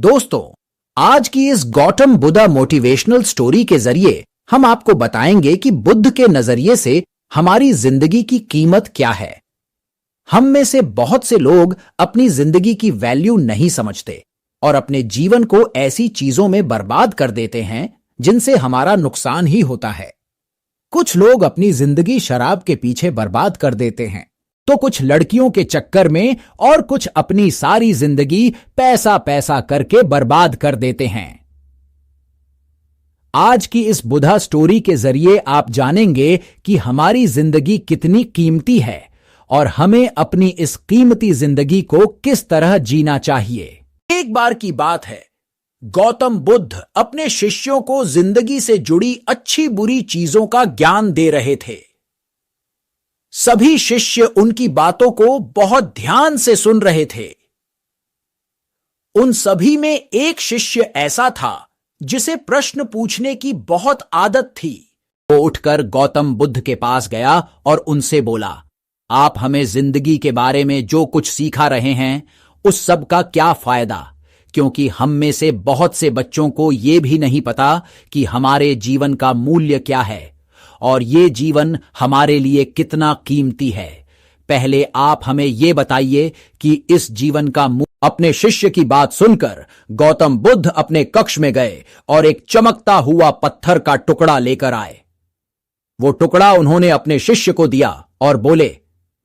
दोस्तों, आज की इस गौतम बुद्धा मोटिवेशनल स्टोरी के जरिए हम आपको बताएंगे कि बुद्ध के नजरिए से हमारी जिंदगी की कीमत क्या है। हम में से बहुत से लोग अपनी जिंदगी की वैल्यू नहीं समझते और अपने जीवन को ऐसी चीजों में बर्बाद कर देते हैं जिनसे हमारा नुकसान ही होता है। कुछ लोग अपनी जिंदगी शराब के पीछे बर्बाद कर देते हैं, तो कुछ लड़कियों के चक्कर में और कुछ अपनी सारी जिंदगी पैसा पैसा करके बर्बाद कर देते हैं। आज की इस बुद्धा स्टोरी के जरिए आप जानेंगे कि हमारी जिंदगी कितनी कीमती है और हमें अपनी इस कीमती जिंदगी को किस तरह जीना चाहिए। एक बार की बात है, गौतम बुद्ध अपने शिष्यों को जिंदगी से जुड़ी अच्छी बुरी चीजों का ज्ञान दे रहे थे। सभी शिष्य उनकी बातों को बहुत ध्यान से सुन रहे थे। उन सभी में एक शिष्य ऐसा था जिसे प्रश्न पूछने की बहुत आदत थी। वो उठकर गौतम बुद्ध के पास गया और उनसे बोला, आप हमें जिंदगी के बारे में जो कुछ सिखा रहे हैं उस सब का क्या फायदा, क्योंकि हम में से बहुत से बच्चों को यह भी नहीं पता कि हमारे जीवन का मूल्य क्या है और ये जीवन हमारे लिए कितना कीमती है। पहले आप हमें ये बताइए कि इस जीवन का मूल्य। अपने शिष्य की बात सुनकर गौतम बुद्ध अपने कक्ष में गए और एक चमकता हुआ पत्थर का टुकड़ा लेकर आए। वो टुकड़ा उन्होंने अपने शिष्य को दिया और बोले,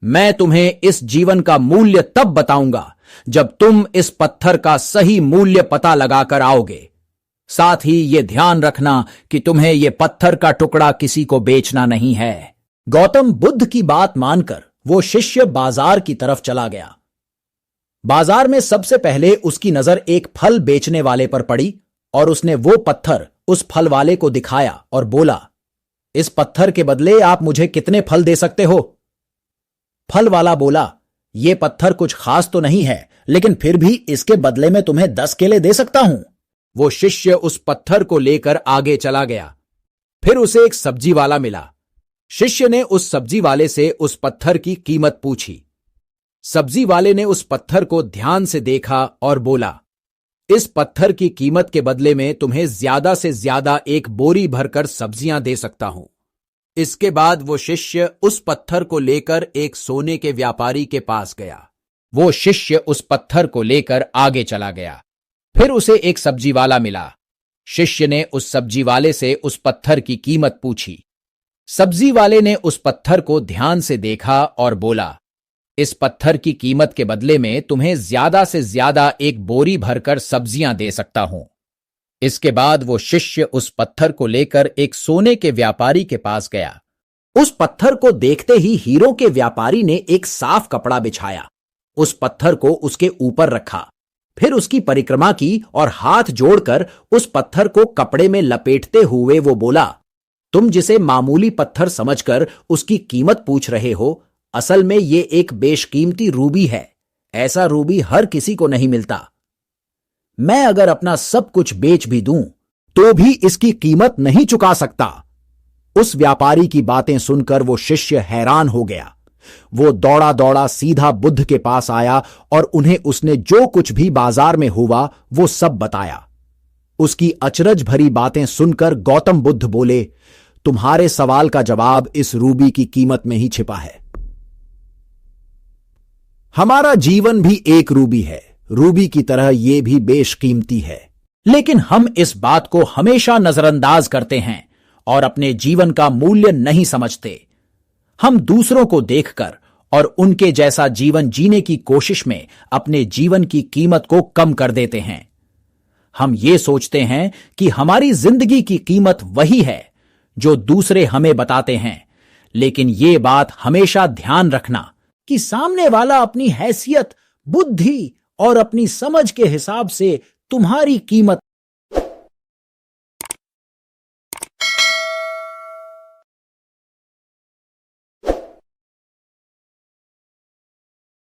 मैं तुम्हें इस जीवन का मूल्य तब बताऊंगा जब तुम इस पत्थर का सही मूल्य पता लगाकर आओगे। साथ ही यह ध्यान रखना कि तुम्हें यह पत्थर का टुकड़ा किसी को बेचना नहीं है। गौतम बुद्ध की बात मानकर वो शिष्य बाजार की तरफ चला गया। बाजार में सबसे पहले उसकी नजर एक फल बेचने वाले पर पड़ी और उसने वो पत्थर उस फल वाले को दिखाया और बोला, इस पत्थर के बदले आप मुझे कितने फल दे सकते हो? फल वाला बोला, यह पत्थर कुछ खास तो नहीं है, लेकिन फिर भी इसके बदले में तुम्हें 10 केले दे सकता हूं। वो शिष्य उस पत्थर को लेकर आगे चला गया। फिर उसे एक सब्जी वाला मिला। शिष्य ने उस सब्जी वाले से उस पत्थर की कीमत पूछी। सब्जी वाले ने उस पत्थर को ध्यान से देखा और बोला, इस पत्थर की कीमत के बदले में तुम्हें ज्यादा से ज्यादा एक बोरी भरकर सब्जियां दे सकता हूं। इसके बाद वो शिष्य उस पत्थर को लेकर एक सोने के व्यापारी के पास गया। वो शिष्य उस पत्थर को लेकर आगे चला गया। फिर उसे एक सब्जी वाला मिला। शिष्य ने उस सब्जी वाले से उस पत्थर की कीमत पूछी। सब्जी वाले ने उस पत्थर को ध्यान से देखा और बोला, इस पत्थर की कीमत के बदले में तुम्हें ज्यादा से ज्यादा एक बोरी भरकर सब्जियां दे सकता हूं। इसके बाद वो शिष्य उस पत्थर को लेकर एक सोने के व्यापारी के पास गया। उस पत्थर को देखते ही हीरों के व्यापारी ने एक साफ कपड़ा बिछाया, उस पत्थर को उसके ऊपर रखा, फिर उसकी परिक्रमा की और हाथ जोड़कर उस पत्थर को कपड़े में लपेटते हुए वो बोला, तुम जिसे मामूली पत्थर समझकर उसकी कीमत पूछ रहे हो, असल में ये एक बेशकीमती रूबी है। ऐसा रूबी हर किसी को नहीं मिलता। मैं अगर अपना सब कुछ बेच भी दूं तो भी इसकी कीमत नहीं चुका सकता। उस व्यापारी की बातें सुनकर वो शिष्य हैरान हो गया। वो दौड़ा दौड़ा सीधा बुद्ध के पास आया और उन्हें उसने जो कुछ भी बाजार में हुआ वो सब बताया। उसकी अचरज भरी बातें सुनकर गौतम बुद्ध बोले, तुम्हारे सवाल का जवाब इस रूबी की कीमत में ही छिपा है। हमारा जीवन भी एक रूबी है, रूबी की तरह यह भी बेशकीमती है, लेकिन हम इस बात को हमेशा नजरअंदाज करते हैं और अपने जीवन का मूल्य नहीं समझते। हम दूसरों को देखकर और उनके जैसा जीवन जीने की कोशिश में अपने जीवन की कीमत को कम कर देते हैं। हम ये सोचते हैं कि हमारी जिंदगी की कीमत वही है जो दूसरे हमें बताते हैं, लेकिन ये बात हमेशा ध्यान रखना कि सामने वाला अपनी हैसियत, बुद्धि और अपनी समझ के हिसाब से तुम्हारी कीमत